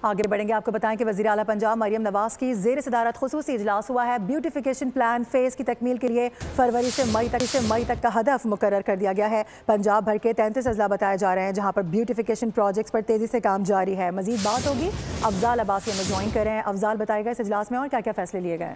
आगे बढ़ेंगे। आपको बताएं कि वज़ीर आला पंजाब मरियम नवाज की ज़ेर सदारत खुसूसी इजलास हुआ है। ब्यूटिफिकेशन प्लान फेज़ की तकमील के लिए फरवरी से मई तक का हदफ मुकर्रर कर दिया गया है। पंजाब भर के 33 अजला बताए जा रहे हैं जहां पर ब्यूटिफिकेशन प्रोजेक्ट्स पर तेज़ी से काम जारी है। मजीद बात होगी, अफजाल अब्बासी हमें ज्वाइन कर रहे हैं। अफजाल, बताएगा इस इजलास में और क्या क्या फैसले लिए गए?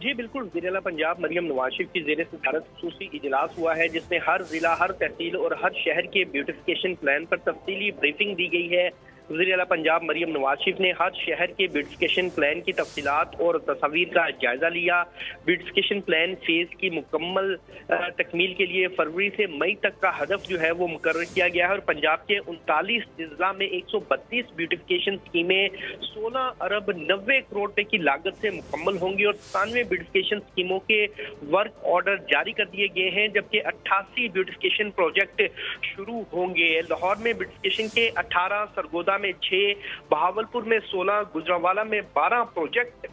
जी बिल्कुल, वज़ीर आला पंजाब मरियम नवाज की ज़ेर सदारत खुसूसी इजलास हुआ है जिसमें हर जिला, हर तहसील और हर शहर के ब्यूटिफिकेशन प्लान पर तफसीली ब्रीफिंग दी गई है। वज़ीर आला पंजाब मरियम नवाज ने हर शहर के ब्यूटिफिकेशन प्लान की तफसीलात और तस्वीर का जायजा लिया। ब्यूटिफिकेशन प्लान फेज की मुकम्मल तकमील के लिए फरवरी से मई तक का हदफ जो है वो मुकर्रर किया गया है और पंजाब के 39 जिला में 132 ब्यूटिफिकेशन स्कीमें 16 अरब 90 करोड़ रुपए की लागत से मुकम्मल होंगी और 97 ब्यूटिफिकेशन स्कीमों के वर्क ऑर्डर जारी कर दिए गए हैं, जबकि 88 ब्यूटिफिकेशन प्रोजेक्ट शुरू होंगे। लाहौर में ब्यूटिफिकेशन के 18, सरगोदा में 6, बहावलपुर में 16, गुजरांवाला में 12 प्रोजेक्ट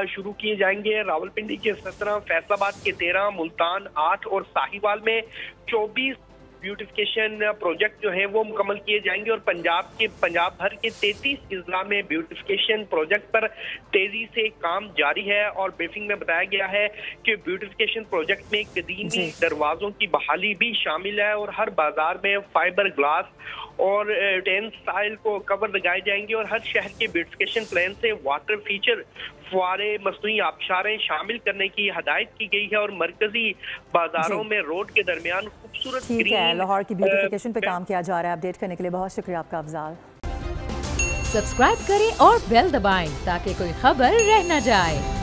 शुरू किए जाएंगे। रावलपिंडी के 17, फैसलाबाद के 13, मुल्तान 8 और साहिवाल में 24 ब्यूटिफिकेशन प्रोजेक्ट जो है वो मुकम्मल किए जाएंगे और पंजाब भर के 33 जिला में ब्यूटिफिकेशन प्रोजेक्ट पर तेजी से काम जारी है। और ब्रीफिंग में बताया गया है कि ब्यूटिफिकेशन प्रोजेक्ट में कदीमी दरवाजों की बहाली भी शामिल है और हर बाजार में फाइबर ग्लास और टेक्सटाइल को कवर लगाए जाएंगे और हर शहर के ब्यूटिफिकेशन प्लान से वाटर फीचर, फुआरे, मसनूई आबशारें शामिल करने की हदायत की गई है और मरकजी बाजारों में रोड के दरमियान खूबसूरत ग्रीन लाहौर की ब्यूटिफिकेशन पे काम किया जा रहा है। अपडेट करने के लिए बहुत शुक्रिया आपका अफजाल। सब्सक्राइब करें और बेल दबाएं ताकि कोई खबर रह न जाए।